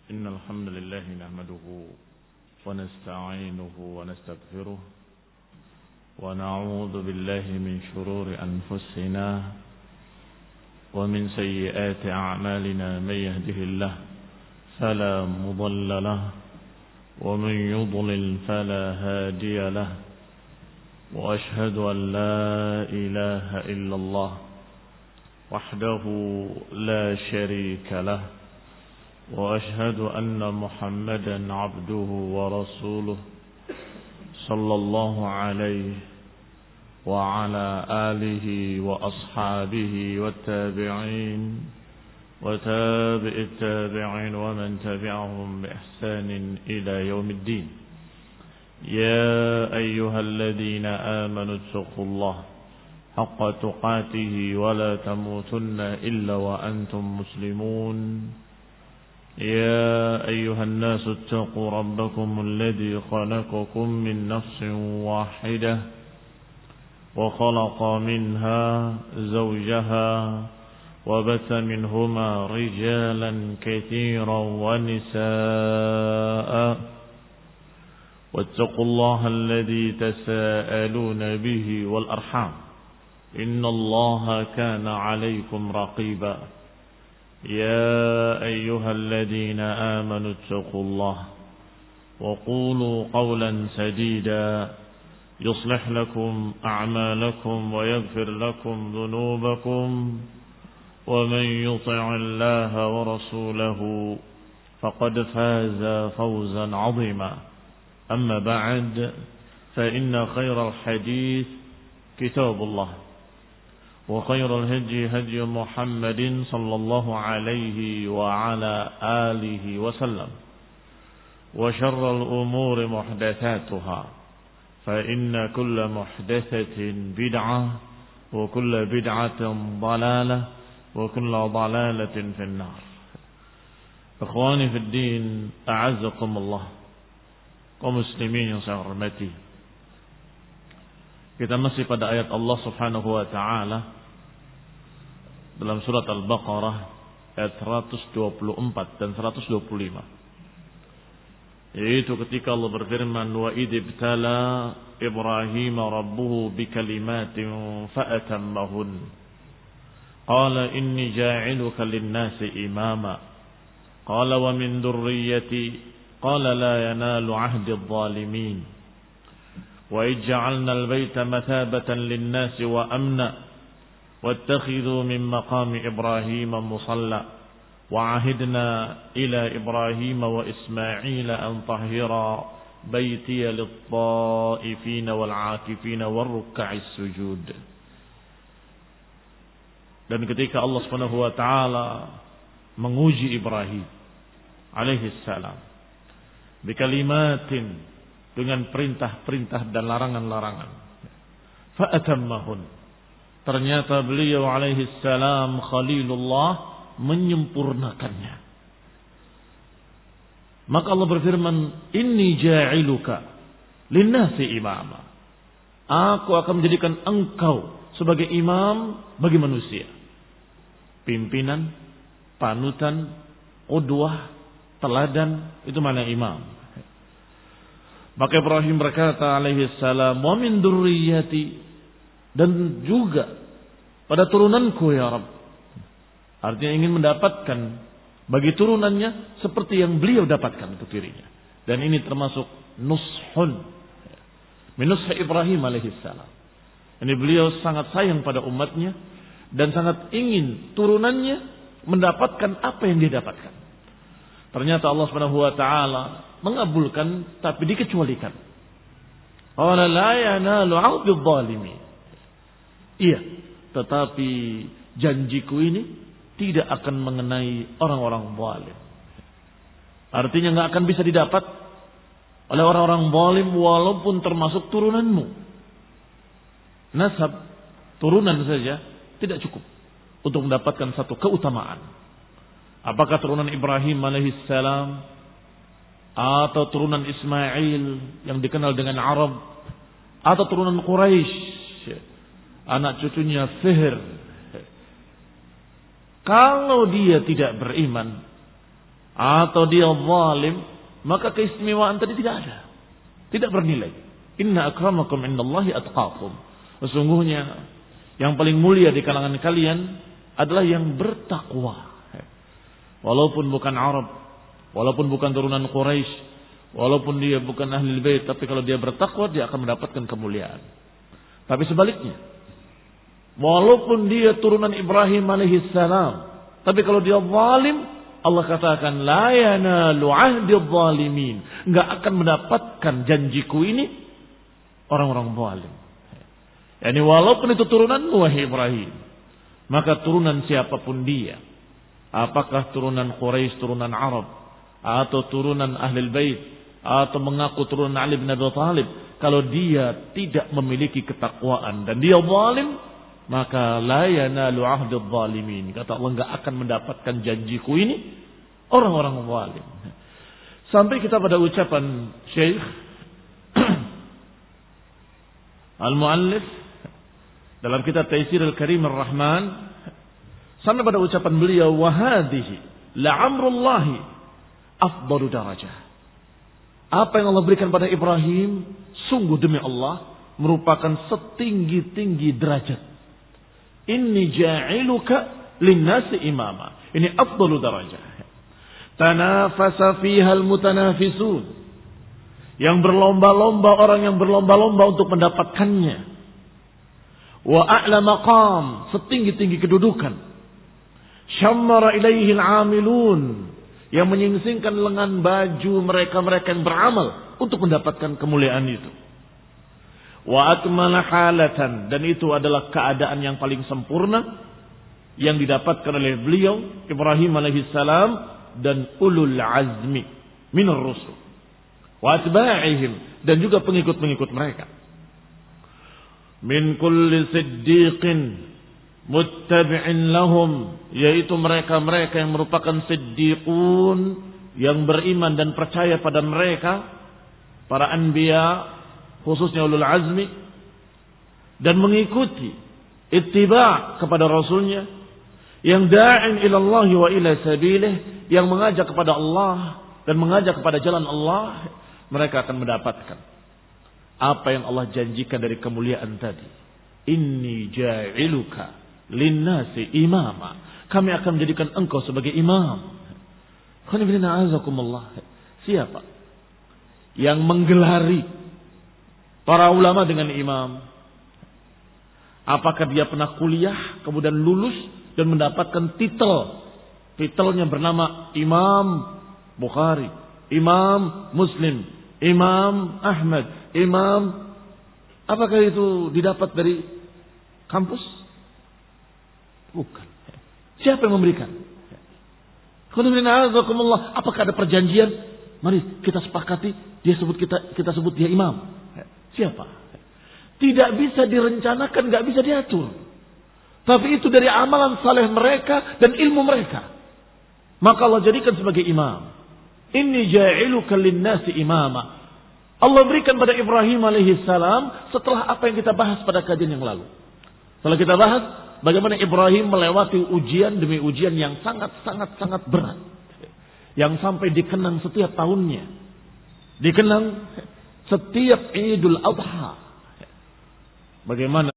إن الحمد لله نحمده ونستعينه ونستغفره ونعوذ بالله من شرور أنفسنا ومن سيئات أعمالنا من يهده الله فلا مضل له ومن يضلل فلا هادي له وأشهد أن لا إله إلا الله وحده لا شريك له وأشهد أن محمدا عبده ورسوله صلى الله عليه وعلى آله وأصحابه والتابعين وتابع التابعين ومن تبعهم بإحسان إلى يوم الدين. يا أيها الذين آمنوا اتقوا الله حق تقاته ولا تموتن إلا وأنتم مسلمون. يا أيها الناس اتقوا ربكم الذي خلقكم من نفس واحدة وخلق منها زوجها وبث منهما رجالا كثيرا ونساء واتقوا الله الذي تساءلون به والأرحام إن الله كان عليكم رقيبا. يا أيها الذين آمنوا اتقوا الله وقولوا قولا سديدا يصلح لكم أعمالكم ويغفر لكم ذنوبكم ومن يطع الله ورسوله فقد فاز فوزا عظيما. أما بعد فإن خير الحديث كتاب الله وخير الهدي هدي محمد صلى الله عليه وعلى آله وسلم وشر الأمور محدثاتها فإن كل محدثة بدعة وكل بدعة ضلالة وكل ضلالة في النار. إخواني في الدين أعزكم الله kaum muslimin yang saya hormati. Kita masih pada ayat Allah Subhanahu wa taala dalam surat Al-Baqarah ayat 124 dan 125. Yaitu ketika Allah berfirman wa idibtala Ibrahim rabbuhu bikalimatin fa'atammahun. Qala inni ja'iluka lin-nasi imama. Qala wa min dhurriyyati qala la yanalu 'ahdi adh-dhalimin. Wa ij'alna al-bayta mathabatan lin-nasi wa amna. واتخذوا من مقام إبراهيم مصلى وعهدنا إلى إبراهيم وإسماعيل أن طهرا بيتي للطائفين والعاكفين والركع السجود. Dan ketika Allah Subhanahu wa taala menguji Ibrahim alaihi salam bikalimatin dengan perintah-perintah dan larangan-larangan, fa'atammahun. Ternyata beliau alaihi salam Khalilullah menyempurnakannya. Maka Allah berfirman, inni ja'iluka linnasi imama. Aku akan menjadikan engkau sebagai imam bagi manusia. Pimpinan, panutan, qudwah, teladan, itu mana imam. Maka Ibrahim berkata alaihi salam, wa min dzurriyyati, dan juga pada turunanku ya Rabb. Artinya ingin mendapatkan bagi turunannya seperti yang beliau dapatkan untuk dirinya. Dan ini termasuk nushun min nush Ibrahim alaihi salam. Ini beliau sangat sayang pada umatnya dan sangat ingin turunannya mendapatkan apa yang dia dapatkan. Ternyata Allah Subhanahu wa taala mengabulkan tapi dikecualikan. Qala la yanalu 'ahdi adh-dhalimin. Iya, tetapi janjiku ini tidak akan mengenai orang-orang zalim. Artinya nggak akan bisa didapat oleh orang-orang zalim walaupun termasuk turunanmu. Nasab, turunan saja tidak cukup untuk mendapatkan satu keutamaan. Apakah turunan Ibrahim alaihissalam atau turunan Ismail yang dikenal dengan Arab atau turunan Quraisy, anak cucunya Fihr. Kalau dia tidak beriman atau dia zalim, maka keistimewaan tadi tidak ada. Tidak bernilai. Inna akramakum indallahi atqakum. Sesungguhnya yang paling mulia di kalangan kalian adalah yang bertakwa. Walaupun bukan Arab, walaupun bukan turunan Quraisy, walaupun dia bukan ahli bait, tapi kalau dia bertakwa dia akan mendapatkan kemuliaan. Tapi sebaliknya, walaupun dia turunan Ibrahim alaihi salam, tapi kalau dia zalim, Allah katakan la yanalu ahdidz zalimin, enggak akan mendapatkan janjiku ini orang-orang zalim. Yani walaupun itu turunanmu wahai Ibrahim, maka turunan siapapun dia, apakah turunan Quraisy, turunan Arab, atau turunan Ahlul Bait, atau mengaku turunan Ali bin Abi Thalib, kalau dia tidak memiliki ketakwaan dan dia zalim, maka la yanalu ahdidz zalimin. Kata Allah, enggak akan mendapatkan janjiku ini orang-orang zalim. Sampai kita pada ucapan Syekh Al-Muallif dalam kitab Taisir Al-Karim Ar-Rahman, sampai pada ucapan beliau, wa hadhihi la'amrullahi afdalu darajah. Apa yang Allah berikan pada Ibrahim, sungguh demi Allah, merupakan setinggi-tinggi derajat. Inni ja'iluka linnasi imama. Ini afdalu darajah. Tanafasa fiha almutanafisun. Yang berlomba-lomba, orang yang berlomba-lomba untuk mendapatkannya. Wa a'la maqam, setinggi-tinggi kedudukan. Syammara ilaihi al-amilun, yang menyingsingkan lengan baju mereka-mereka yang beramal untuk mendapatkan kemuliaan itu. Wa akmala halatan, dan itu adalah keadaan yang paling sempurna yang didapatkan oleh beliau Ibrahim alaihi salam dan ulul azmi minar rusul wa atba'ihim, dan juga pengikut-pengikut mereka. Min kulli siddiqin muttabi'in lahum, yaitu mereka-mereka yang merupakan siddiqun, yang beriman dan percaya pada mereka, para anbiya khususnya ulul azmi, dan mengikuti ittiba' kepada rasulnya, yang da'in ila Allah wa ila sabilih, yang mengajak kepada Allah dan mengajak kepada jalan Allah, mereka akan mendapatkan apa yang Allah janjikan dari kemuliaan tadi. Inni ja'iluka linnasi imama, kami akan menjadikan engkau sebagai imam. Siapa yang menggelari para ulama dengan imam? Apakah dia pernah kuliah kemudian lulus dan mendapatkan titelnya bernama Imam Bukhari, Imam Muslim, Imam Ahmad, Imam? Apakah itu didapat dari kampus? Bukan. Siapa yang memberikan? Apakah ada perjanjian? Mari kita sepakati, dia sebut kita sebut dia imam. Siapa? Tidak bisa direncanakan, nggak bisa diatur. Tapi itu dari amalan saleh mereka dan ilmu mereka. Maka Allah jadikan sebagai imam. Inni ja'iluka linnasi imama. Allah berikan pada Ibrahim alaihi salam setelah apa yang kita bahas pada kajian yang lalu. Setelah kita bahas bagaimana Ibrahim melewati ujian demi ujian yang sangat berat. Yang sampai dikenang setiap tahunnya. Dikenang setiap Idul Adha. Bagaimana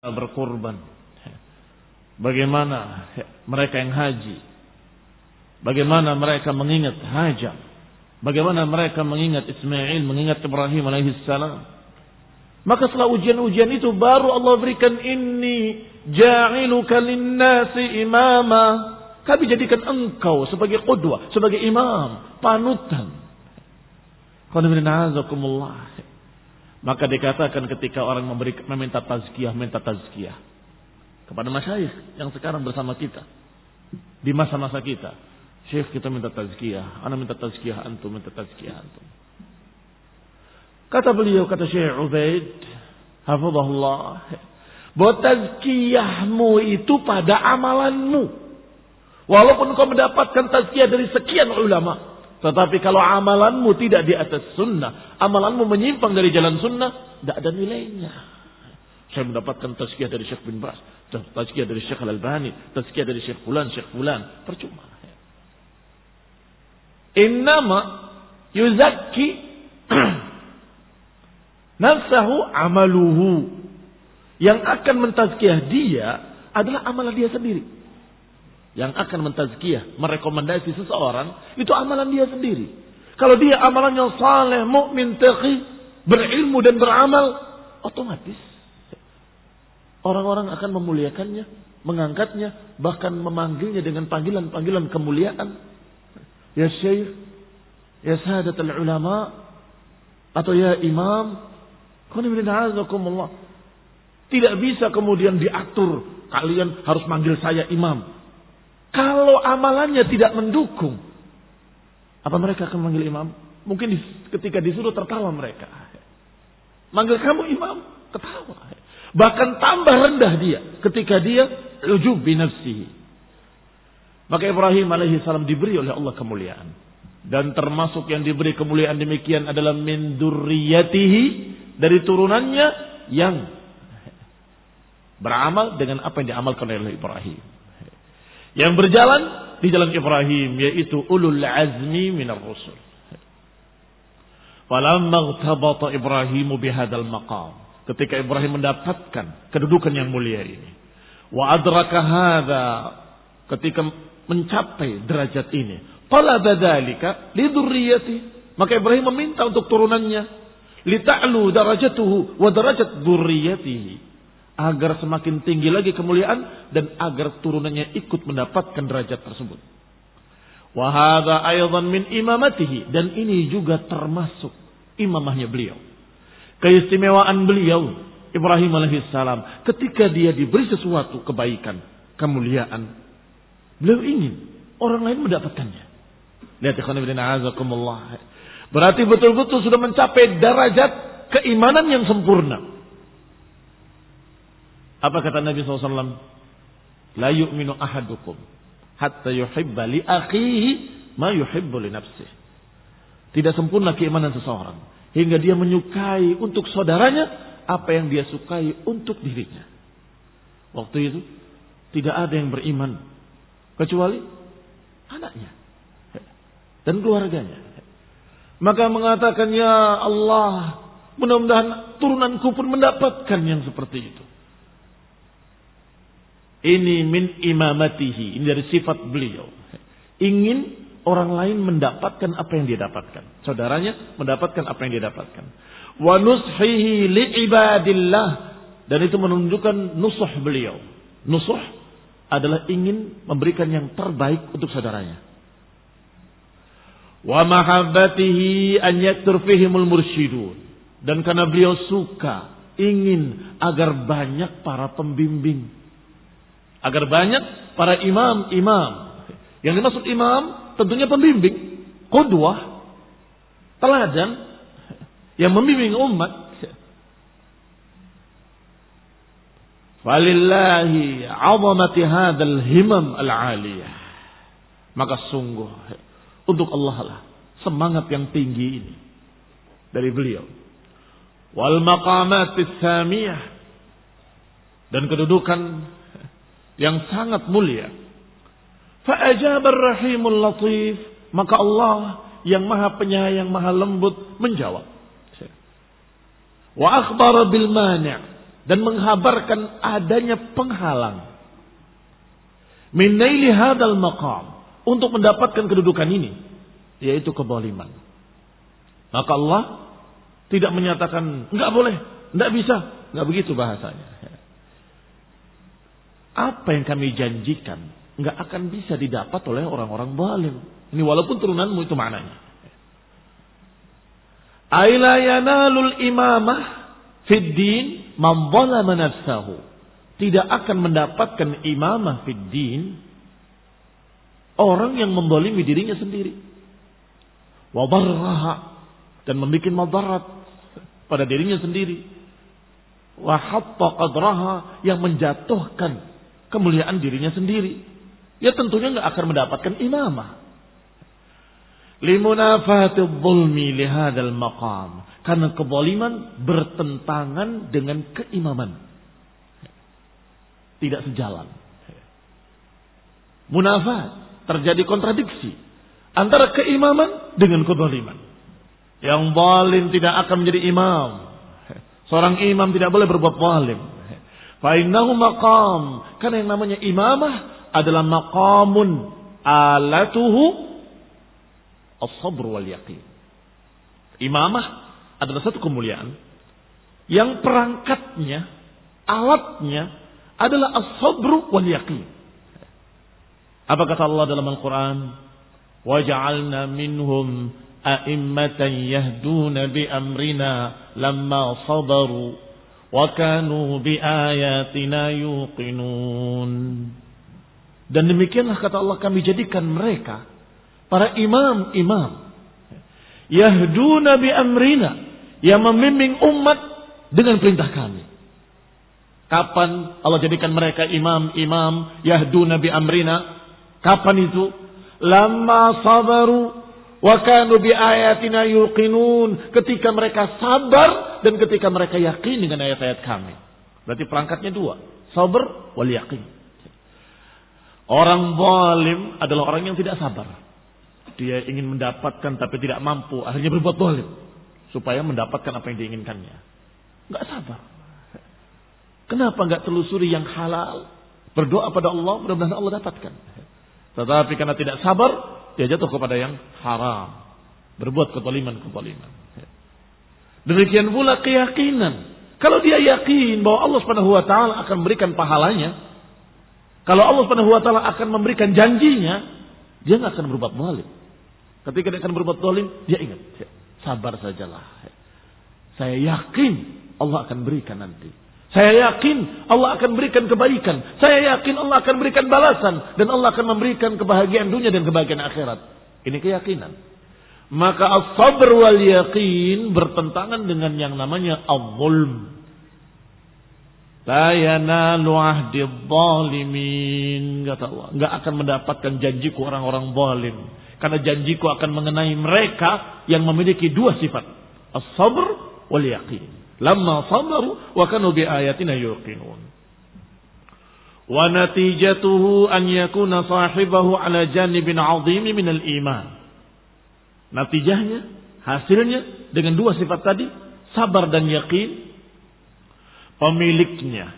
berkorban, bagaimana mereka yang haji, bagaimana mereka mengingat Hajar, bagaimana mereka mengingat Ismail, mengingat Ibrahim alaihissalam. Maka setelah ujian-ujian itu baru Allah berikan inni ja'iluka linnasi imama, kami jadikan engkau sebagai qudwah, sebagai imam, panutan. Maka dikatakan ketika orang meminta tazkiyah kepada masyayikh yang sekarang bersama kita di masa-masa kita, Syekh kita minta tazkiyah, ana minta tazkiyah antum, minta tazkiyah antum. Kata beliau, kata Syekh Ubaid hafizahullah, bahwa tazkiyahmu itu pada amalanmu. Walaupun kau mendapatkan tazkiyah dari sekian ulama, tetapi kalau amalanmu tidak di atas sunnah, amalanmu menyimpang dari jalan sunnah, tidak ada nilainya. Saya mendapatkan tazkiyah dari Syekh bin Bas, tazkiyah dari Syekh Al-Albani, tazkiyah dari Syekh Fulan, percuma. Innama yuzakki nafsahu amaluhu. Yang akan mentazkiyah dia adalah amalan dia sendiri. Yang akan mentazkiyah, merekomendasi seseorang, itu amalan dia sendiri. Kalau dia amalannya saleh, mukmin, taqi, berilmu dan beramal, otomatis orang-orang akan memuliakannya, mengangkatnya, bahkan memanggilnya dengan panggilan-panggilan kemuliaan. Ya Syekh, ya Sadatul Ulama, atau ya Imam. Tidak bisa kemudian diatur, kalian harus manggil saya imam. Kalau amalannya tidak mendukung, apa mereka akan manggil imam? Mungkin ketika disuruh tertawa mereka. Manggil kamu imam, ketawa. Bahkan tambah rendah dia ketika dia ujub bi nafsihi. Maka Ibrahim alaihi salam diberi oleh Allah kemuliaan. Dan termasuk yang diberi kemuliaan demikian adalah min dzurriyyatihi, dari turunannya yang beramal dengan apa yang diamalkan oleh Ibrahim. Yang berjalan di jalan Ibrahim, yaitu ulul azmi minar rusul. Falamma igtabata Ibrahim bihadzal maqam. Ketika Ibrahim mendapatkan kedudukan yang mulia ini. Wa adraka hadza, ketika mencapai derajat ini. Talaba dzalika li dzurriyyati. Maka Ibrahim meminta untuk turunannya, li ta'lu darajatuhu wa darajat dzurriyyatihi. Agar semakin tinggi lagi kemuliaan dan agar turunannya ikut mendapatkan derajat tersebut. Wa hadza aidan min imamatihi, dan ini juga termasuk imamahnya beliau. Keistimewaan beliau Ibrahim alaihissalam ketika dia diberi sesuatu kebaikan, kemuliaan, beliau ingin orang lain mendapatkannya. Lihat ikhwan fillah azakumullah. Berarti betul-betul sudah mencapai derajat keimanan yang sempurna. Apa kata Nabi SAW? La yu'minu ahadukum hatta yuhibba li akhihi ma yuhibbu li nafsihi. Tidak sempurna keimanan seseorang hingga dia menyukai untuk saudaranya apa yang dia sukai untuk dirinya. Waktu itu tidak ada yang beriman kecuali anaknya dan keluarganya. Maka mengatakan, ya Allah, mudah-mudahan turunanku pun mendapatkan yang seperti itu. Ini min imamatihi, ini dari sifat beliau. Ingin orang lain mendapatkan apa yang dia dapatkan. Saudaranya mendapatkan apa yang dia dapatkan. Wa nushihi li ibadillah, dan itu menunjukkan nusuh beliau. Nusuh adalah ingin memberikan yang terbaik untuk saudaranya. Wa mahabbatihi an yaktur fihimul mursyidun, dan karena beliau suka, ingin agar banyak para pembimbing, agar banyak para imam-imam. Yang dimaksud imam tentunya pembimbing, qudwah, teladan yang membimbing umat. Walillahi 'azamati hadzal himam al-'aliyah. Maka sungguh untuk Allah lah semangat yang tinggi ini dari beliau. Wal maqamatis samiyah, dan kedudukan yang sangat mulia. Fa ajaba ar-rahimul latif, maka Allah yang maha penyayang, maha lembut menjawab. Wa akhbara bil mani', dan menghabarkan adanya penghalang min naili hadzal maqam, untuk mendapatkan kedudukan ini, yaitu kezaliman. Maka Allah tidak menyatakan enggak boleh, enggak bisa, enggak begitu bahasanya. Apa yang kami janjikan enggak akan bisa didapat oleh orang-orang zalim. Ini walaupun turunanmu, itu maknanya. Aila yanalul imamah fid din man zalama nafsahu. Tidak akan mendapatkan imamah fid din orang yang menzalimi dirinya sendiri. Wa darraha, dan membuat madarat pada dirinya sendiri. Wa hatta qadraha, yang menjatuhkan kemuliaan dirinya sendiri. Ya tentunya enggak akan mendapatkan imamah. Limunafatil zulmi lihadzal maqam, karena kezaliman bertentangan dengan keimaman. tidak sejalan. Munafat, terjadi kontradiksi antara keimaman dengan kezaliman. Yang zalim tidak akan menjadi imam. Seorang imam tidak boleh berbuat zalim. Fa innahu maqam, karena yang namanya imamah adalah maqamun alatuhu as-sabr wal yaqin. Imamah adalah satu kemuliaan yang perangkatnya, alatnya adalah as-sabr wal yaqin. Apa kata Allah dalam Al-Quran? وَجَعَلْنَا مِنْهُمْ أَئِمَّةً يَهْدُونَ بِأَمْرِنَا لَمَّا صَبَرُوا وَكَانُوا بِآيَاتِنَا يُوقِنُونَ. Dan demikianlah kata Allah, kami jadikan mereka para imam-imam yahduna bi amrina, yang membimbing umat dengan perintah kami. Kapan Allah jadikan mereka imam-imam yahduna bi amrina? Kapan itu? Lamma sabaru wa kanu bi ayatina yuqinun, ketika mereka sabar dan ketika mereka yakin dengan ayat-ayat kami. Berarti perangkatnya dua, sabar wal yaqin. Orang zalim adalah orang yang tidak sabar. Dia ingin mendapatkan tapi tidak mampu, akhirnya berbuat zalim supaya mendapatkan apa yang diinginkannya. Enggak sabar. Kenapa enggak telusuri yang halal? Berdoa pada Allah, mudah-mudahan Allah dapatkan. Tetapi karena tidak sabar, dia jatuh kepada yang haram, berbuat kezaliman. Demikian pula keyakinan. Kalau dia yakin bahwa Allah Subhanahu wa taala akan memberikan pahalanya, kalau Allah Subhanahu wa taala akan memberikan janjinya, dia enggak akan berbuat zalim. Ketika dia akan berbuat zalim, dia ingat, sabar sajalah. Saya yakin Allah akan berikan nanti. Saya yakin Allah akan berikan kebaikan. Saya yakin Allah akan berikan balasan. Dan Allah akan memberikan kebahagiaan dunia dan kebahagiaan akhirat. Ini keyakinan. Maka as-sabr wal yaqin bertentangan dengan yang namanya az-zulm. La yanalu ahdi adh-dhalimin, kata Allah. Enggak akan mendapatkan janjiku orang-orang zalim. Karena janjiku akan mengenai mereka yang memiliki dua sifat. As-sabr wal yaqin. Lamma sabaru wa kanu bi ayatina yuqinun. Wa natijatuhu an yakuna sahibahu ala janibin 'azim min al-iman. Natijahnya, hasilnya dengan dua sifat tadi, sabar dan yakin, pemiliknya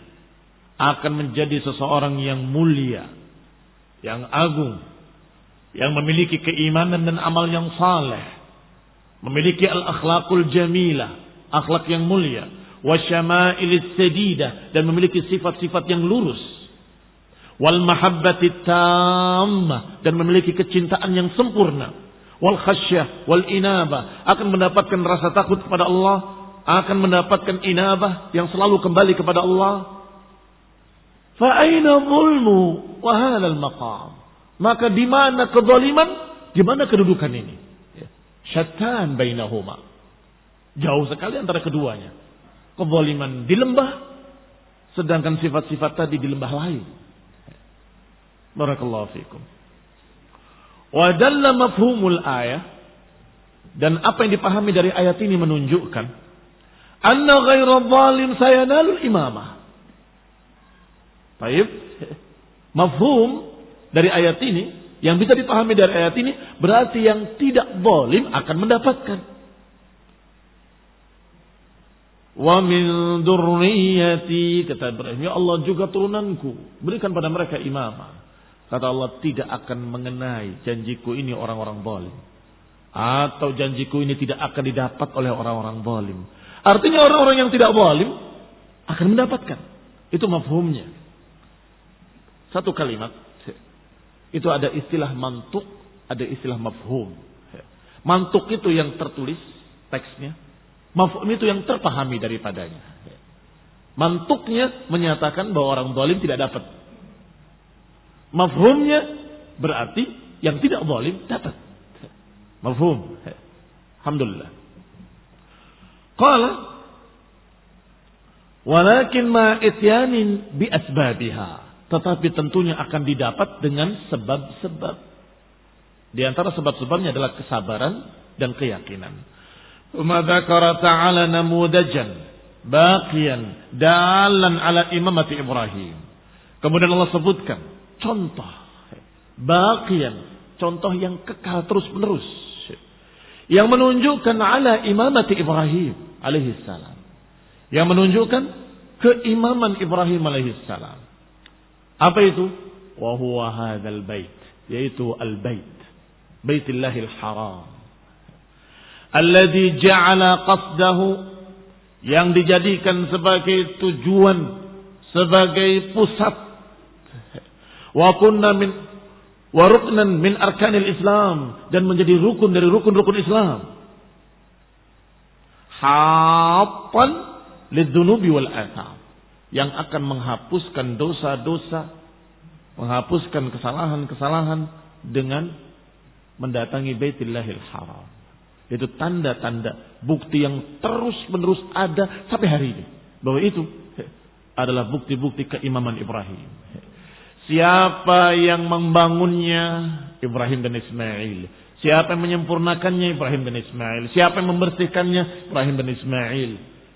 akan menjadi seseorang yang mulia, yang agung, yang memiliki keimanan dan amal yang saleh, memiliki al-akhlaqul jamilah, akhlak yang mulia, wa syamailis sadidah, dan memiliki sifat-sifat yang lurus, wal mahabbatit tammah, dan memiliki kecintaan yang sempurna, wal khasyah wal inabah, akan mendapatkan rasa takut kepada Allah, akan mendapatkan inabah yang selalu kembali kepada Allah. Fa aina zulmu wa hadha al maqam? Maka di mana kezaliman, di mana kedudukan ini? Syattan bainahuma. Jauh sekali antara keduanya. Kezaliman di lembah, sedangkan sifat-sifat tadi di lembah lain. Barakallahu fikum. Wa dalla mafhumul ayah, dan apa yang dipahami dari ayat ini menunjukkan anna ghairu zalim sayanalul imamah. Baik. Mafhum dari ayat ini, yang bisa dipahami dari ayat ini, berarti yang tidak zalim akan mendapatkan. Wa min dzurriyyati, kata Ibrahim, ya Allah juga turunanku, berikan pada mereka imamah. Kata Allah, tidak akan mengenai janjiku ini orang-orang zalim, atau janjiku ini tidak akan didapat oleh orang-orang zalim. Artinya orang-orang yang tidak zalim akan mendapatkan. Itu mafhumnya. Satu kalimat itu ada istilah mantuk, ada istilah mafhum. Mantuk itu yang tertulis teksnya, mafhum itu yang terpahami daripadanya. Mantuknya menyatakan bahwa orang zalim tidak dapat. Mafhumnya berarti yang tidak zalim dapat. Mafhum. Alhamdulillah. Qala walakin ma ityanin bi asbabiha, tetapi tentunya akan didapat dengan sebab-sebab. Di antara sebab-sebabnya adalah kesabaran dan keyakinan. Wa dzakara ta'ala namudajan baqiyan dalan ala imamati Ibrahim. Kemudian Allah sebutkan contoh baqiyan, contoh yang kekal terus menerus, yang menunjukkan ala imamati Ibrahim alaihi salam, yang menunjukkan keimaman Ibrahim alaihi salam. Apa itu? Wa huwa hadzal bait, yaitu al-bait, Baitullahil Haram, alladzi ja'ala qasdahu, yang dijadikan sebagai tujuan, sebagai pusat, wa kunna min wa ruknan min arkanil Islam, dan menjadi rukun dari rukun-rukun Islam, haqqan lidzunubi wal atham, yang akan menghapuskan dosa-dosa, menghapuskan kesalahan-kesalahan dengan mendatangi Baitullahil Haram. Itu tanda-tanda, bukti yang terus-menerus ada sampai hari ini, bahwa itu adalah bukti-bukti keimaman Ibrahim. Siapa yang membangunnya? Ibrahim dan Ismail. Siapa yang menyempurnakannya? Ibrahim dan Ismail. Siapa yang membersihkannya? Ibrahim dan Ismail.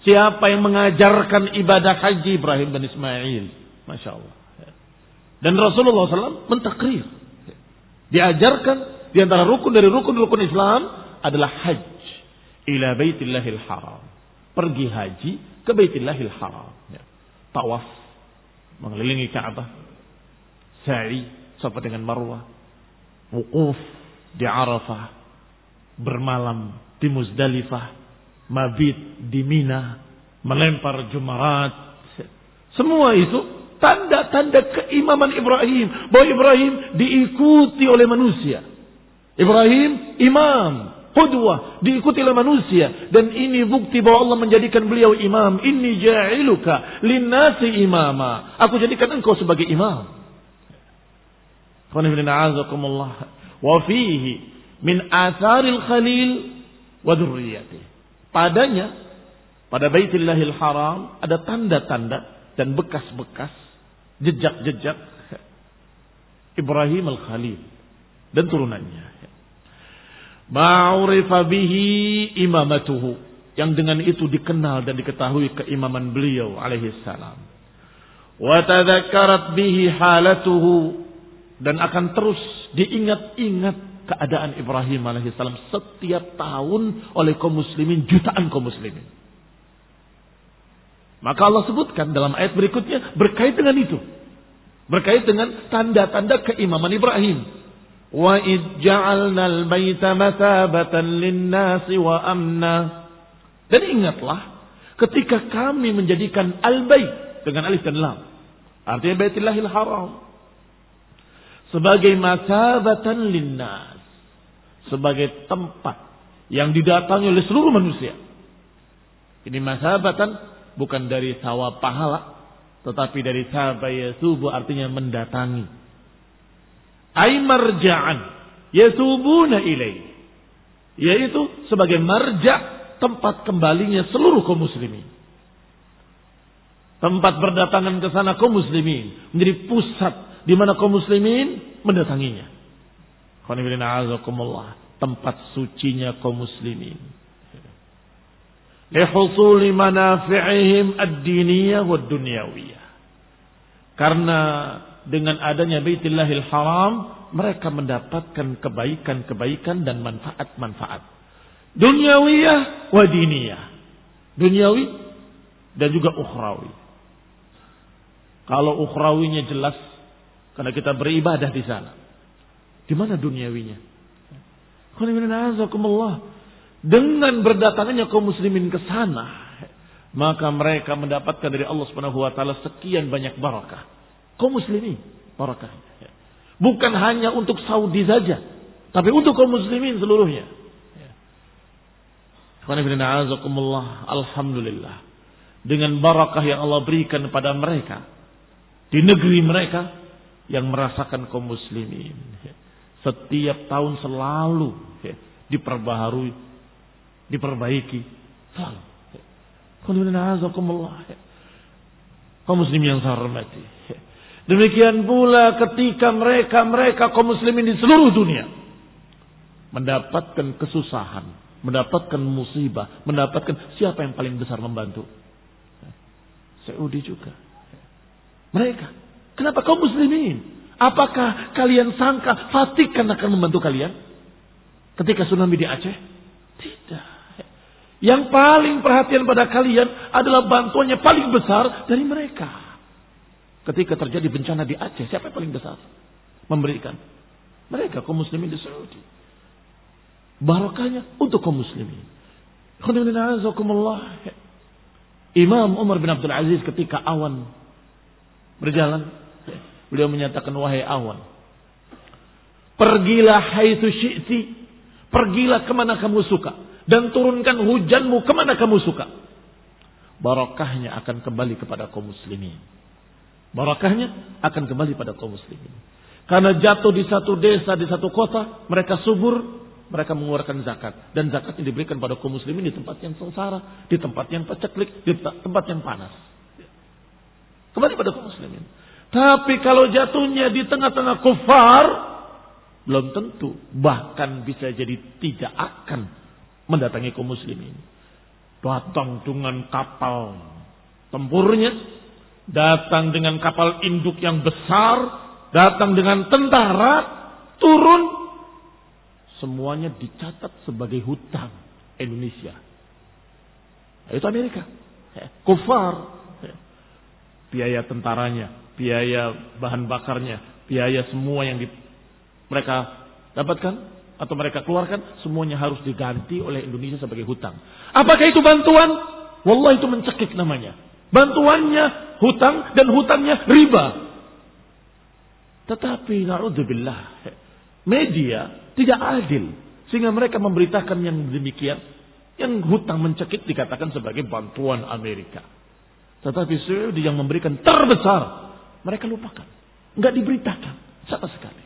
Siapa yang mengajarkan ibadah haji? Ibrahim dan Ismail. Masya Allah. Dan Rasulullah SAW mentakrir, diajarkan di antara rukun dari rukun-rukun Islam adalah haji ila Baitullahil Haram. Pergi haji ke Baitullahil Haram. Tawaf mengelilingi Ka'bah, sa'i Safa dengan Marwah, wukuf di Arafah, bermalam di Muzdalifah, mabit di Mina, melempar jemarat. Semua itu tanda-tanda keimaman Ibrahim, bahwa Ibrahim diikuti oleh manusia. Ibrahim imam, qudwah, diikuti oleh manusia, dan ini bukti bahwa Allah menjadikan beliau imam. Inni ja'iluka linnasi imama, aku jadikan engkau sebagai imam. Wa fihi min atharil khalil wa dzurriyyatihi. Padanya, pada Baitullahil Haram ada tanda-tanda dan bekas-bekas, jejak-jejak Ibrahim al-Khalil dan turunannya. Ma'urifa bihi imamatuhu, yang dengan itu dikenal dan diketahui keimaman beliau alaihi salam. Wa tadhakkarat bihi halatuhu, dan akan terus diingat-ingat keadaan Ibrahim alaihi salam setiap tahun oleh kaum muslimin, jutaan kaum muslimin. Maka Allah sebutkan dalam ayat berikutnya berkait dengan itu, berkait dengan tanda-tanda keimaman Ibrahim. Wa id ja'alnal baita mathabatan lin-nasi wa amna. Dan ingatlah ketika kami menjadikan al-bait dengan alif dan lam, artinya Baitullahil Haram, sebagai mathabatan lin-nas, sebagai tempat yang didatangi oleh seluruh manusia. Ini mathabatan bukan dari thawab pahala, tetapi dari thaba yasubu, artinya mendatangi. Ay marja'an yasubuna ilaih, yaitu sebagai marja', tempat kembalinya seluruh kaum muslimin. Tempat berdatangan ke sana kaum muslimin, menjadi pusat di mana kaum muslimin mendatanginya. Tempat sucinya kaum muslimin. Lihusuli manafi'ihim ad-diniyah wa dunyawiyah. Karena dengan adanya Baitullahil Haram, mereka mendapatkan kebaikan-kebaikan dan manfaat-manfaat dunyawiyah wa diniyah. Dunyawi dan juga ukhrawi. Kalau ukhrawinya jelas, karena kita beribadah di sana. Di mana duniawinya? Dengan berdatangannya kaum muslimin ke sana, maka mereka mendapatkan dari Allah Subhanahu wa taala sekian banyak barakah. Kaum muslimin barakahnya. Bukan hanya untuk Saudi saja, tapi untuk kaum muslimin seluruhnya. Alhamdulillah, dengan barakah yang Allah berikan kepada mereka di negeri mereka, yang merasakan kaum muslimin setiap tahun selalu diperbaharui, diperbaiki selalu. Kaum muslimin yang saya hormati, demikian pula ketika mereka kaum muslimin di seluruh dunia mendapatkan kesusahan, mendapatkan musibah, mendapatkan, siapa yang paling besar membantu? Saudi juga. Mereka Kenapa kaum muslimin? Apakah kalian sangka Vatikan akan membantu kalian ketika tsunami di Aceh? Tidak. Yang paling perhatian pada kalian adalah bantuannya paling besar dari mereka. Ketika terjadi bencana di Aceh, siapa yang paling besar memberikan? Mereka, kaum muslimin di Saudi. Barakahnya untuk kaum muslimin. Imam Umar bin Abdul Aziz ketika awan berjalan, beliau menyatakan, wahai awan, pergilah haitsu syi'ti, pergilah kemana kamu suka, dan turunkan hujanmu kemana kamu suka. Barakahnya akan kembali kepada kaum muslimin. Barakahnya akan kembali pada kaum muslimin. Karena jatuh di satu desa, di satu kota, mereka subur, mereka mengeluarkan zakat. Dan zakatnya diberikan pada kaum muslimin di tempat yang sengsara, di tempat yang paceklik, di tempat yang panas. Kembali pada kaum muslimin. Tapi kalau jatuhnya di tengah-tengah kufar, belum tentu. Bahkan bisa jadi tidak akan mendatangi kaum muslimin. Datang dengan kapal tempurnya, datang dengan kapal induk yang besar, datang dengan tentara, turun, semuanya dicatat sebagai hutang Indonesia. Itu Amerika. Kufar. Biaya tentaranya, biaya bahan bakarnya, biaya semua yang mereka dapatkan atau mereka keluarkan, semuanya harus diganti oleh Indonesia sebagai hutang. Apakah itu bantuan? Wallah, itu mencekik namanya. Bantuannya hutang dan hutangnya riba. Tetapi na'udzubillah, media tidak adil sehingga mereka memberitakan yang demikian, yang hutang mencekik dikatakan sebagai bantuan Amerika. Tetapi Saudi yang memberikan terbesar, mereka lupakan, enggak diberitakan sama sekali.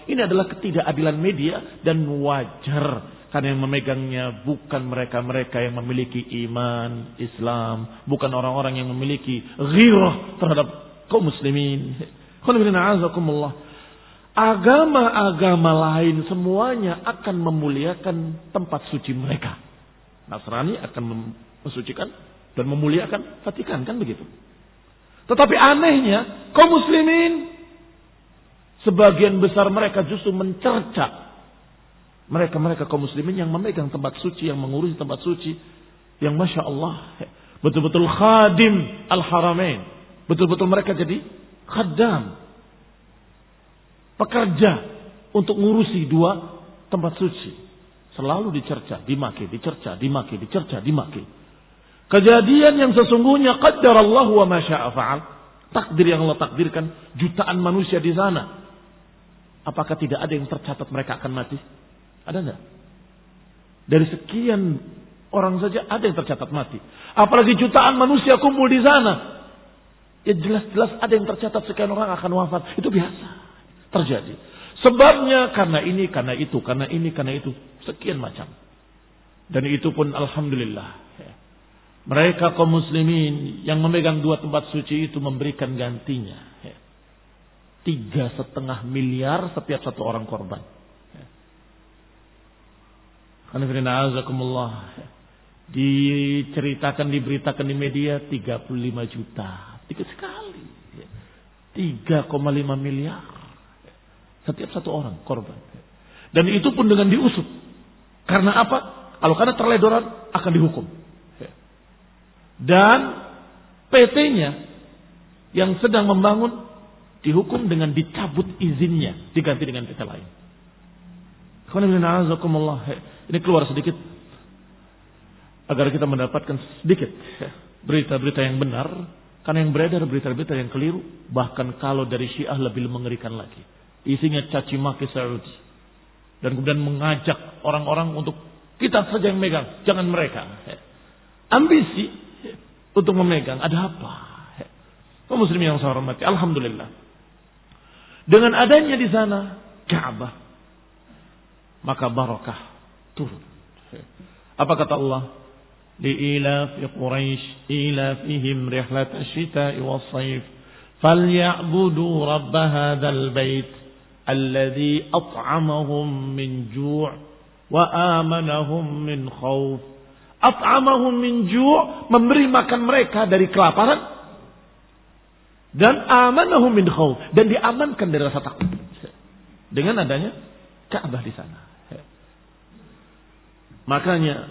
Ini adalah ketidakadilan media dan wajar karena yang memegangnya bukan mereka-mereka yang memiliki iman Islam, bukan orang-orang yang memiliki ghirah terhadap kaum muslimin. Agama-agama lain semuanya akan memuliakan tempat suci mereka. Nasrani akan mensucikan dan memuliakan Vatikan, kan begitu. Tetapi anehnya kaum muslimin, sebagian besar mereka justru mencerca mereka kaum muslimin yang memegang tempat suci, yang mengurusi tempat suci, yang Masya Allah betul-betul khadim al-haramain, betul-betul mereka jadi khaddam, pekerja untuk ngurusi dua tempat suci. Selalu dicerca, dimaki, dicerca, dimaki, dicerca, dimaki. Kejadian yang sesungguhnya qaddarallahu wa ma syaa fa'al. Takdir yang Allah takdirkan, jutaan manusia di sana. Apakah tidak ada yang tercatat mereka akan mati? Ada enggak? Dari sekian orang saja ada yang tercatat mati. Apalagi jutaan manusia kumpul di sana. Ya jelas-jelas ada yang tercatat sekian orang akan wafat. Itu biasa terjadi. Sebabnya karena ini, karena itu, karena ini, karena itu. Sekian macam. Dan itu pun alhamdulillah. Mereka kaum muslimin yang memegang dua tempat suci itu memberikan gantinya 3,5 miliar setiap satu orang korban. Diceritakan, diberitakan di media 35 juta. Dikit sekali. 3,5 miliar setiap satu orang korban. Dan itu pun dengan diusut. Karena apa? Kalau karena terledoran akan dihukum. Dan PT-nya yang sedang membangun dihukum dengan dicabut izinnya, diganti dengan PT lain. Ini keluar sedikit agar kita mendapatkan sedikit berita-berita yang benar, karena yang beredar berita-berita yang keliru, bahkan kalau dari Syiah lebih mengerikan lagi. Isinya caci maki Saudi dan kemudian mengajak orang-orang untuk kita saja yang megang, jangan mereka. Ambisi untuk memegang, ada apa? Kaum muslimin yang saya hormati, alhamdulillah. Dengan adanya di sana Ka'bah, maka barakah turun. Apa kata Allah? Li'ilaf Quraisy ilafihim rihlat asy-syita'i was-sayf falyabudu rabb hadzal bait alladzi at'amahum min ju' wa amanahum min khauf. At'amahum min ju', memberi makan mereka dari kelaparan, Dan amanahum min khauf, dan diamankan dari rasa takut dengan adanya Ka'bah di sana. Makanya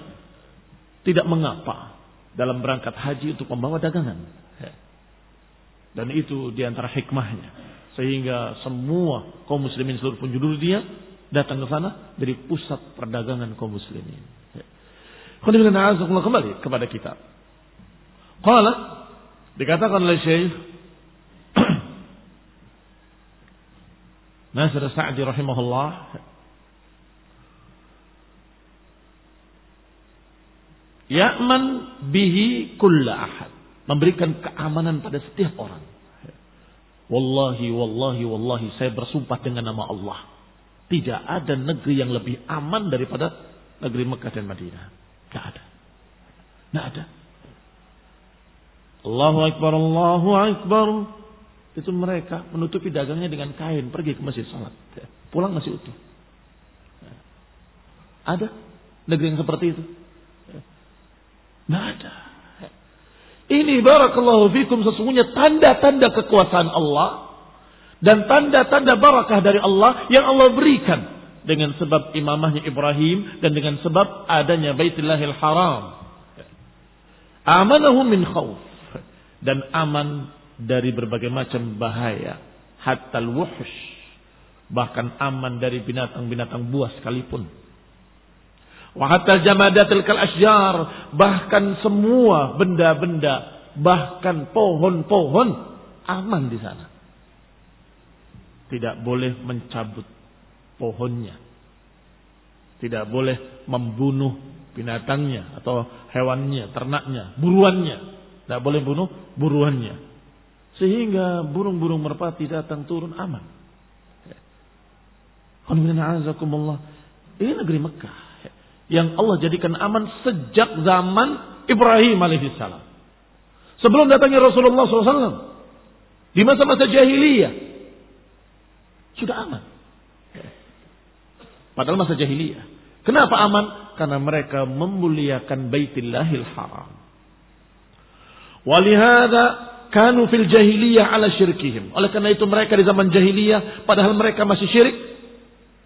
tidak mengapa dalam berangkat haji untuk membawa dagangan. Dan itu diantara hikmahnya, sehingga semua kaum muslimin seluruh penjuru dunia datang ke sana dari pusat perdagangan kaum muslimin. Kembali kepada kita. Qala, dikatakan oleh Syekh Nasir Sa'di rahimahullah, ya'man bihi kulla ahad, memberikan keamanan pada setiap orang. Wallahi, saya bersumpah dengan nama Allah, tidak ada negeri yang lebih aman daripada negeri Mekah dan Madinah. Tidak ada. Allahu Akbar. Itu mereka menutupi dagangnya dengan kain, pergi ke masjid salat, pulang masih utuh. Ada negeri yang seperti itu? Tidak ada. Ini barakallahu fikum sesungguhnya tanda-tanda kekuasaan Allah dan tanda-tanda barakah dari Allah yang Allah berikan dengan sebab imamahnya Ibrahim dan dengan sebab adanya Baitullahil Haram. Amanahum min khauf, dan aman dari berbagai macam bahaya, hatta al-wuhsh, bahkan aman dari binatang-binatang buas sekalipun. Wa hatta jamadatil kal asjar, bahkan semua benda-benda, bahkan pohon-pohon aman di sana. Tidak boleh mencabut pohonnya, tidak boleh membunuh binatangnya atau hewannya, ternaknya, buruannya, tidak boleh bunuh buruannya, sehingga burung-burung merpati datang turun aman. Ini negeri Mekah yang Allah jadikan aman sejak zaman Ibrahim alaihissalam. Sebelum datangnya Rasulullah SAW, di masa-masa jahiliyah sudah aman. Padahal masa jahiliyah. Kenapa aman? Karena mereka memuliakan Baitullahil Haram. Walihada kanu fil jahiliyah ala syirkihim. Oleh karena itu mereka di zaman jahiliyah, padahal mereka masih syirik,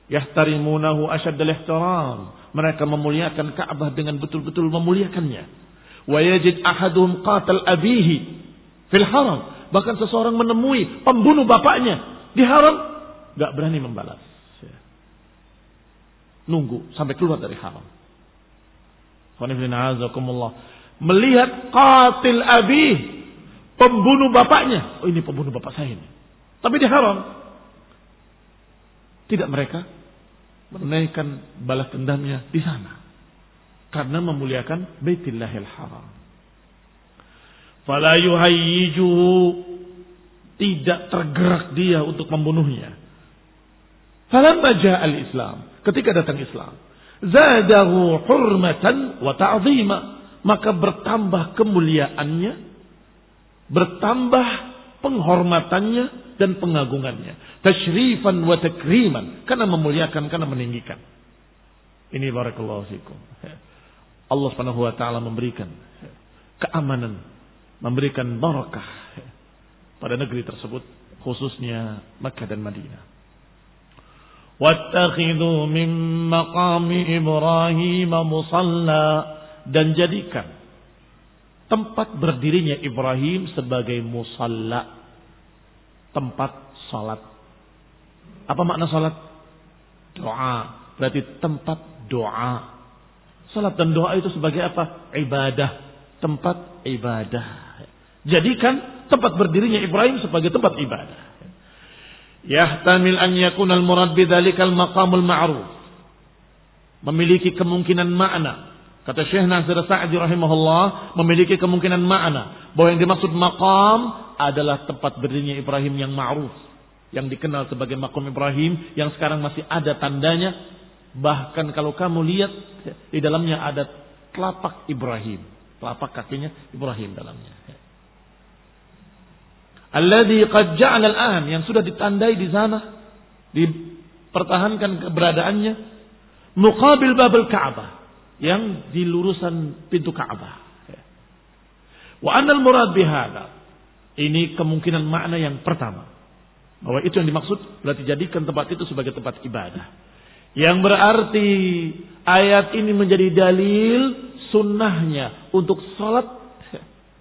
yahtarimunahu asyaddal ihtiram. Mereka memuliakan Ka'bah dengan betul-betul memuliakannya. Wa yajid ahaduhum qatal abihi fil haram. Bahkan seseorang menemui pembunuh bapaknya di haram, enggak berani membalas. Nunggu sampai keluar dari haram. Melihat qatil abih, pembunuh bapaknya. Oh, ini pembunuh bapak saya ini. Tapi di haram. Tidak mereka menunaikan balas dendamnya di sana, karena memuliakan Baitullahil Haram. Fala yuhayyijuhu, tidak tergerak dia untuk membunuhnya. Falamma ja'al Islam, ketika datang Islam, zadahu hurmatan wa ta'zima, maka bertambah kemuliaannya, bertambah penghormatannya dan pengagungannya, tasyrifan wa takriman, karena memuliakan, karena meninggikan. Ini barakallahu fikum. Allah Subhanahu wa taala memberikan keamanan, memberikan barakah pada negeri tersebut, khususnya Makkah dan Madinah. Wattakhidhu min maqami Ibrahim musalla, dan jadikan tempat berdirinya Ibrahim sebagai musalla, tempat salat. Apa makna salat? Doa. Berarti tempat doa. Salat dan doa itu sebagai apa? Ibadah. Tempat ibadah. Jadikan tempat berdirinya Ibrahim sebagai tempat ibadah. Yahtamil an yakuna al-murad bidzalikal maqamul ma'ruf. Memiliki kemungkinan makna. Kata Syekh Nasir Sa'di rahimahullah, memiliki kemungkinan makna bahwa yang dimaksud maqam adalah tempat berdirinya Ibrahim yang ma'ruf, yang dikenal sebagai maqam Ibrahim, yang sekarang masih ada tandanya. Bahkan kalau kamu lihat, di dalamnya ada telapak Ibrahim, telapak kakinya Ibrahim dalamnya. Alladzi qad ja'ala al-an, yang sudah ditandai di sana, dipertahankan keberadaannya, muqabil babul Ka'bah, yang di lurusan pintu Ka'bah. Wa anal murad bihadza Ini kemungkinan makna yang pertama. Bahwa itu yang dimaksud berarti jadikan tempat itu sebagai tempat ibadah. Yang berarti ayat ini menjadi dalil sunnahnya untuk salat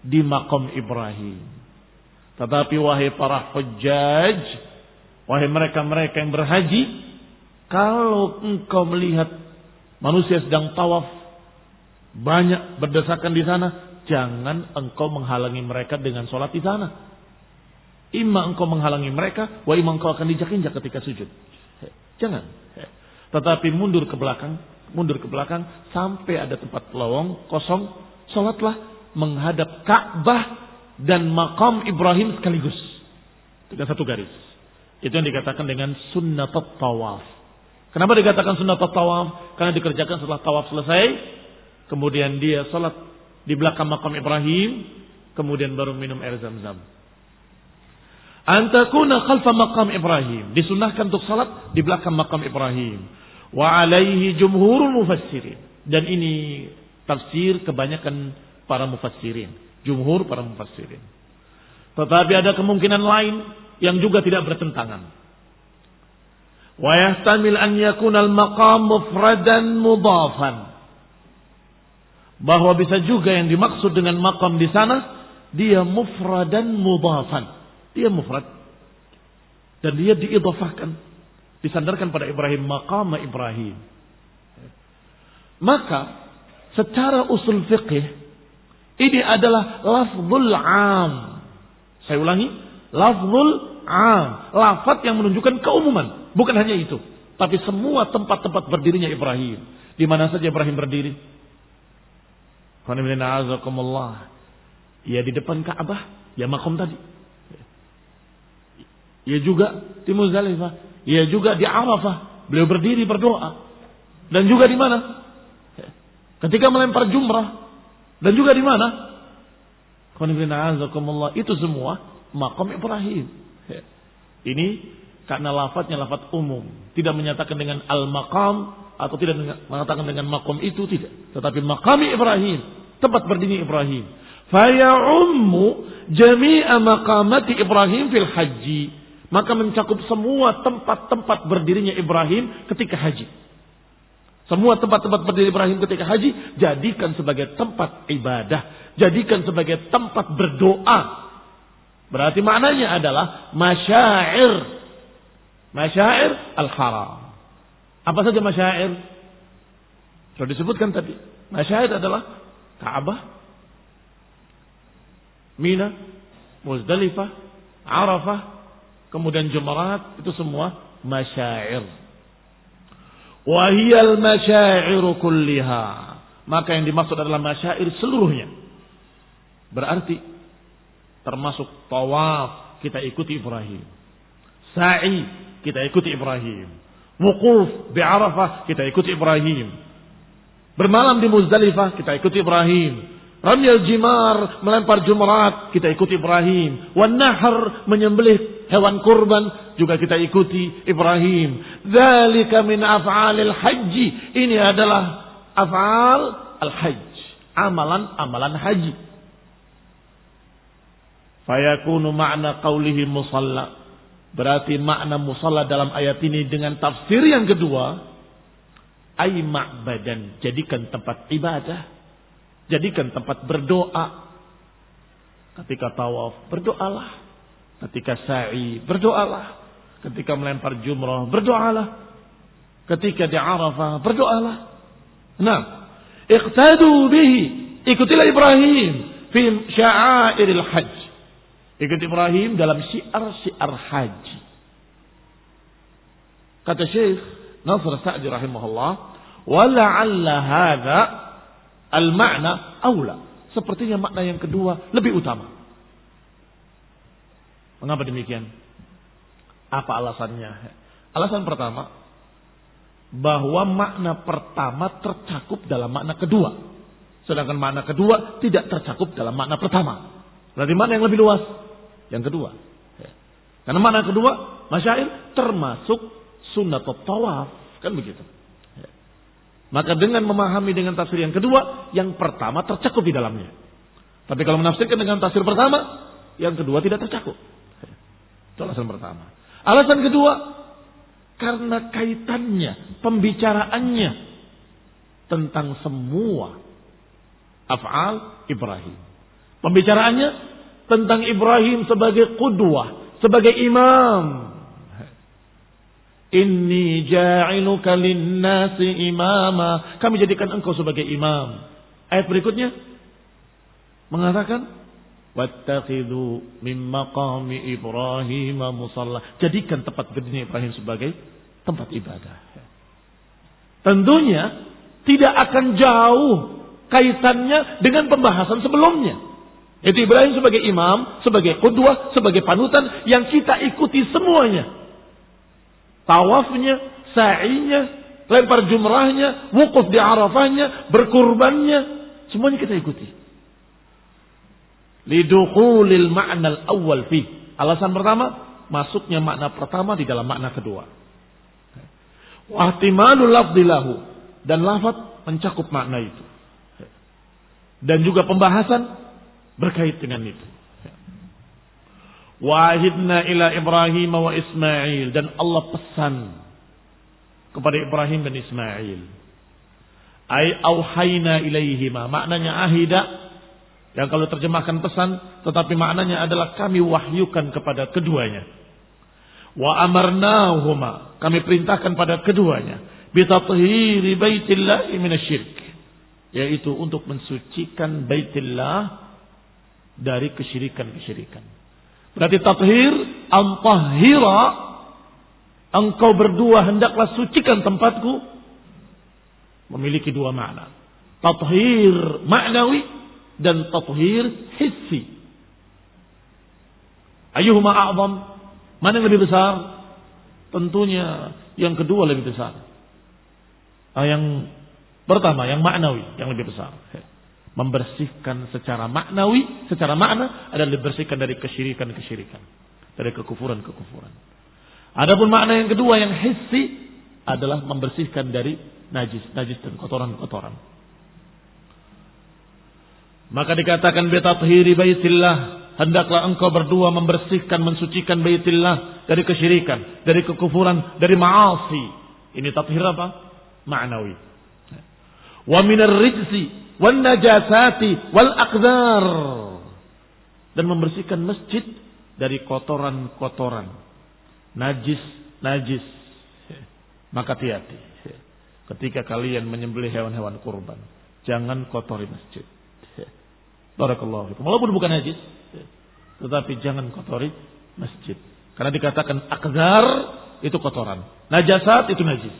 di maqam Ibrahim. Tetapi wahai para hujjaj, wahai mereka-mereka yang berhaji, kalau engkau melihat manusia sedang tawaf banyak berdesakan di sana, jangan engkau menghalangi mereka dengan salat di sana. Imma engkau menghalangi mereka, wa imma engkau akan dijak-injak ketika sujud. Jangan. Tetapi mundur ke belakang sampai ada tempat lowong kosong, salatlah menghadap Ka'bah dan maqam Ibrahim sekaligus dengan satu garis. Itu yang dikatakan dengan sunnatut tawaf. Kenapa dikatakan sunnatut tawaf? Karena dikerjakan setelah tawaf selesai, kemudian dia salat di belakang maqam Ibrahim, kemudian baru minum air Zam-Zam. Antakuna khalfa maqam Ibrahim, disunnahkan untuk salat di belakang maqam Ibrahim. Wa alaihi jumhurul mufassirin, dan ini tafsir kebanyakan para mufassirin, jumhur para mufassirin. Tetapi ada kemungkinan lain yang juga tidak bertentangan. Wa yahtamil an yakuna al-maqam mufradan mudhafan, bahwa bisa juga yang dimaksud dengan maqam di sana dia mufradan mudhafan. Dia mufrad dan dia diidhafahkan, disandarkan pada Ibrahim, maqam Ibrahim. Maka secara usul fiqih ini adalah lafzul am. Saya ulangi, lafzul am, lafaz yang menunjukkan keumuman. Bukan hanya itu, tapi semua tempat-tempat berdirinya Ibrahim. Di mana saja Ibrahim berdiri? Ya di depan Ka'bah, ya maqam tadi. Ya juga di Muzdalifah, ya juga di Arafah, beliau berdiri berdoa. Dan juga di mana? Ketika melempar jumrah. Dan juga di mana? Itu semua maqam Ibrahim. Ini karena lafadznya lafadz umum, tidak menyatakan dengan al-maqam atau tidak mengatakan dengan maqam itu, tidak. Tetapi maqam Ibrahim, tempat berdiri Ibrahim. Faya'ummu jami'a maqamati Ibrahim fil haji. Maka mencakup semua tempat-tempat berdirinya Ibrahim ketika haji. Semua tempat-tempat berdiri Ibrahim ketika haji, jadikan sebagai tempat ibadah, jadikan sebagai tempat berdoa. Berarti maknanya adalah masyair. Masyair al-haram. Apa saja masyair? Sudah disebutkan tadi. Masyair adalah Ka'bah, Mina, Muzdalifah, Arafah, kemudian Jumrat, itu semua masyair. Wahiyal masyairu kulliha. Maka yang dimaksud adalah masyair seluruhnya. Berarti termasuk tawaf kita ikuti Ibrahim. Sa'i kita ikuti Ibrahim. Wukuf di Arafah kita ikuti Ibrahim. Bermalam di Muzdalifah kita ikuti Ibrahim. Ramyal jimar, melempar jumrat, kita ikuti Ibrahim. Wan nahar, menyembelih hewan kurban, juga kita ikuti Ibrahim. Dzalika min af'alil haji. Ini adalah af'al al-hajj, amalan-amalan haji. Fayakunu ma'na qawlihi musalla. Berarti makna musalla dalam ayat ini dengan tafsir yang kedua, ay ma'badan, jadikan tempat ibadah. Jadikan tempat berdoa. Ketika tawaf, berdoalah. Ketika sa'i, berdoalah. Ketika melempar jumrah, berdoalah. Ketika di Arafah, berdoalah. Nah, iqtadu bihi. Ikutilah Ibrahim fi sya'airil hajj. Ikuti Ibrahim dalam syiar-syiar haji. Kata Syekh Nasr Sa'di rahimahullah, wa la'alla hadza al-ma'na aula. Sepertinya makna yang kedua lebih utama. Mengapa demikian? Apa alasannya? Alasan pertama, bahwa makna pertama tercakup dalam makna kedua. Sedangkan makna kedua tidak tercakup dalam makna pertama. Berarti mana yang lebih luas? Yang kedua. Karena makna kedua, masyair termasuk sunnatut tawaf. Kan begitu. Maka dengan memahami dengan tafsir yang kedua, yang pertama tercakup di dalamnya. Tapi kalau menafsirkan dengan tafsir pertama, Yang kedua tidak tercakup. Itu alasan pertama. Alasan kedua, karena kaitannya, pembicaraannya tentang semua af'al Ibrahim. Pembicaraannya tentang Ibrahim sebagai qudwah, sebagai imam. Inni ja'iluka lin-nasi imama. Kami jadikan engkau sebagai imam. Ayat berikutnya mengatakan wattakhidhu min maqami Ibrahim musalla. Jadikan tempat berdirinya Ibrahim sebagai tempat ibadah. Tentunya tidak akan jauh kaitannya dengan pembahasan sebelumnya. Yaitu Ibrahim sebagai imam, sebagai qudwah, sebagai panutan yang kita ikuti semuanya. Tawafnya, sa'inya, lempar jumrahnya, wukuf di Arafahnya, berkurbannya, semuanya kita ikuti. Lidukhulil ma'nal awwal fi. Alasan pertama, masuknya makna pertama di dalam makna kedua. Wa ihtimalul lafdhi lahu, dan lafaz mencakup makna itu. Dan juga pembahasan berkait dengan itu. Wahidna ila Ibrahim wa Ismail, dan Allah pesan kepada Ibrahim dan Ismail. Ai auhayna ilaihima, maknanya ahida, yang kalau terjemahkan pesan, tetapi maknanya adalah kami wahyukan kepada keduanya. Wa amarnahuma, kami perintahkan pada keduanya, bitathhiri baitillahi minasyirk, yaitu untuk mensucikan baitillah dari kesyirikan-kesyirikan. Berarti tathhir, antahhira, engkau berdua hendaklah sucikan tempatku, memiliki dua makna. Tathhir ma'nawi dan tathhir hissi. Ayyuhuma a'zam? Mana yang lebih besar? Tentunya yang kedua lebih besar. Yang pertama, yang maknawi, yang lebih besar. Membersihkan secara maknawi, secara makna adalah dibersihkan dari kesyirikan-kesyirikan, dari kekufuran-kekufuran. Adapun makna yang kedua yang hissi adalah membersihkan dari najis dan kotoran-kotoran. Maka dikatakan bitathhiri baitillah, hendaklah engkau berdua membersihkan, mensucikan baitillah dari kesyirikan, dari kekufuran, dari ma'asi. Ini tathhir apa? Ma'nawi. Wa minar rijsi wan najasati wal aqdar, dan membersihkan masjid dari kotoran-kotoran, najis. Maka hati-hati ketika kalian menyembelih hewan-hewan kurban, jangan kotori masjid. Barakallahu fikum. Walaupun bukan najis, tetapi jangan kotori masjid. Karena dikatakan aqdar itu kotoran, najasat itu najis.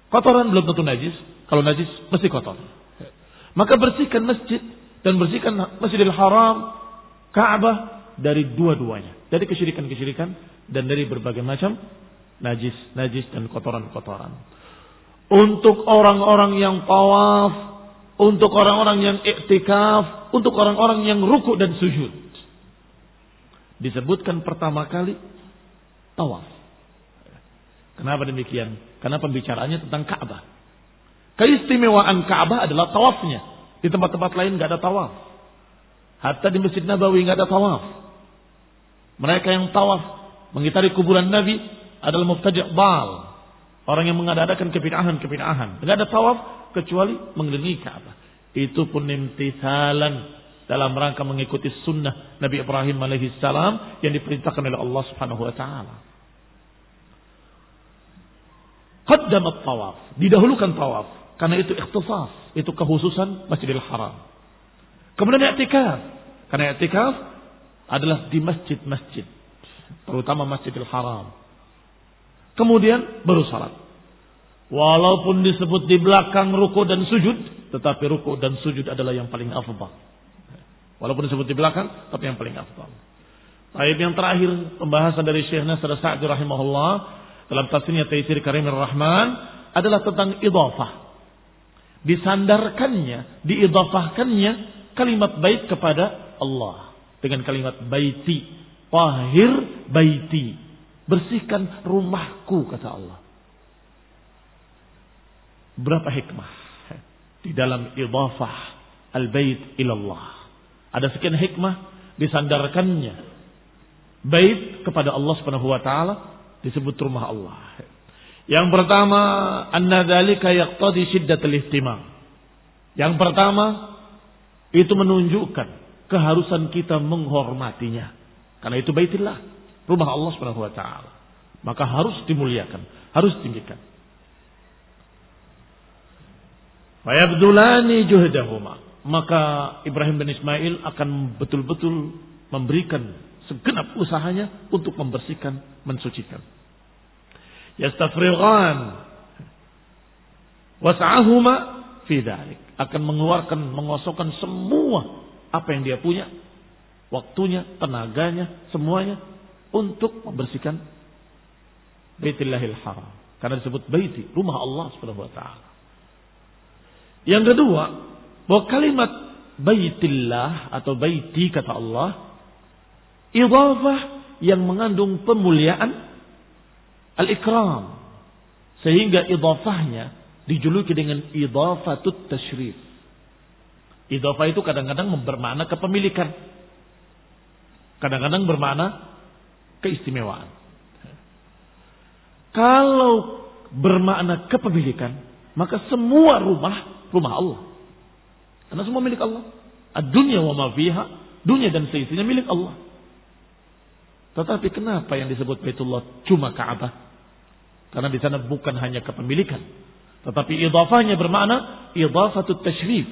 Kotoran belum tentu najis, kalau najis mesti kotor. Maka bersihkan masjid dan bersihkan Masjidil Haram, Ka'bah dari dua-duanya, dari kesyirikan-kesyirikan dan dari berbagai macam najis dan kotoran-kotoran. Untuk orang-orang yang tawaf, untuk orang-orang yang i'tikaf, untuk orang-orang yang ruku dan sujud. Disebutkan pertama kali tawaf. Kenapa demikian? Karena pembicaraannya tentang Ka'bah. Keistimewaan Ka'bah adalah tawafnya. Di tempat-tempat lain nggak ada tawaf. Hatta di Masjid Nabawi nggak ada tawaf. Mereka yang tawaf mengitari kuburan Nabi adalah mubtadi' bal, orang yang mengadakan kebid'ahan. Nggak ada tawaf kecuali mengelilingi Ka'bah. Itu pun imtithalan, dalam rangka mengikuti sunnah Nabi Ibrahim alaihissalam yang diperintahkan oleh Allah Subhanahu wa taala. Qaddamat tawaf, didahulukan tawaf, karena itu ikhtisas, itu kekhususan Masjidil Haram. Kemudian i'tikaf, karena i'tikaf adalah di masjid-masjid, terutama Masjidil Haram. Kemudian baru salat. Walaupun disebut di belakang ruku dan sujud, tetapi ruku dan sujud adalah yang paling afdal. Walaupun disebut di belakang, tapi yang paling afdal. Ayat yang terakhir, pembahasan dari Syekh Nasr Sa'di rahimahullah dalam tafsirnya Taisir Karimir Rahman adalah tentang idhafah. Disandarkannya, diidhafahkannya kalimat bait kepada Allah dengan kalimat baiti, tahhir baiti, bersihkan rumahku kata Allah. Berapa hikmah di dalam idhafah al-bait ila Allah. Ada sekian hikmah disandarkannya bait kepada Allah Subhanahu wa taala disebut rumah Allah. Yang pertama, anna dzalika yaqtadi syiddatul ihtimam. Yang pertama, itu menunjukkan keharusan kita menghormatinya. Karena itu baitillah, rumah Allah Subhanahu wa taala. Maka harus dimuliakan, harus ditinggikan. Fayabdulani juhdahuma. Maka Ibrahim bin Ismail akan betul-betul memberikan segenap usahanya untuk membersihkan, mensucikan. Yastafrighan was'ahuma fi dzalik. Akan mengeluarkan, mengosokkan semua apa yang dia punya, waktunya, tenaganya, semuanya untuk membersihkan Baitillahil Haram. Karena disebut baiti, rumah Allah Subhanahu wa taala. Yang kedua, bahwa kalimat baitillah atau baiti kata Allah, idhafah yang mengandung pemuliaan, al-ikram. Sehingga idhafahnya dijuluki dengan idhafatut tasyrif. Idhafah itu kadang-kadang bermakna kepemilikan. Kadang-kadang bermakna keistimewaan. Kalau bermakna kepemilikan, maka semua rumah Allah. Karena semua milik Allah. Ad-dunya wa ma fiha, dunia dan seisinya milik Allah. Tetapi kenapa yang disebut Baitullah cuma Ka'bah? Karena di sana bukan hanya kepemilikan, tetapi idhafahnya bermakna idhafatut tasyrif.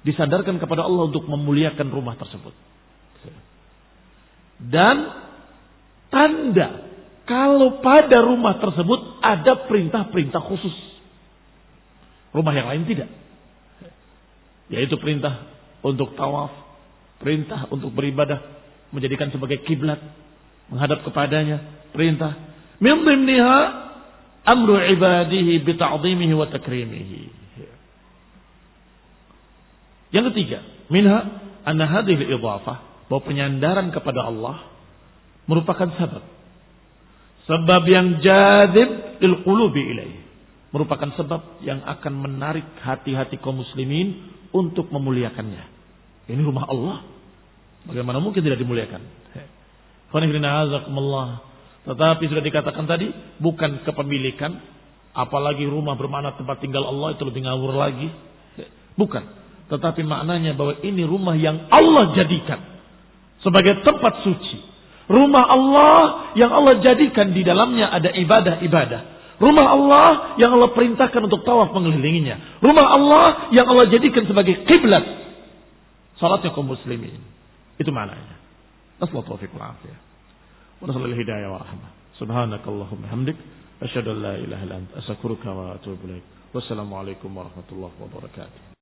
Disandarkan kepada Allah untuk memuliakan rumah tersebut. Dan tanda kalau pada rumah tersebut ada perintah-perintah khusus. Rumah yang lain tidak. Yaitu perintah untuk tawaf, perintah untuk beribadah, menjadikan sebagai kiblat, menghadap kepadanya, perintah. Min dhimniha amru ibadihi bita'zimihi wa takrimihi. Yang ketiga, minha anna hadhihi al-idhafah, bahwa penyandaran kepada Allah merupakan sebab yang jadzib lil qulubi ilaih, merupakan sebab yang akan menarik hati-hati kaum muslimin untuk memuliakannya. Ini rumah Allah, bagaimana mungkin tidak dimuliakan? Tetapi sudah dikatakan tadi, bukan kepemilikan, apalagi rumah bermakna tempat tinggal Allah, itu lebih ngawur lagi. Bukan, tetapi maknanya bahwa ini rumah yang Allah jadikan sebagai tempat suci. Rumah Allah yang Allah jadikan di dalamnya ada ibadah-ibadah. Rumah Allah yang Allah perintahkan untuk tawaf mengelilinginya. Rumah Allah yang Allah jadikan sebagai kiblat salatnya kaum muslimin. Itu maknanya. Nasallahu taufiq wal afiyah. Wa nasallu hidayah wa rahmah. Subhanakallahumma hamdik asyhadu an la ilaha illa anta astaghfiruka wa atubu ilaik. Wassalamu alaikum warahmatullahi wabarakatuh.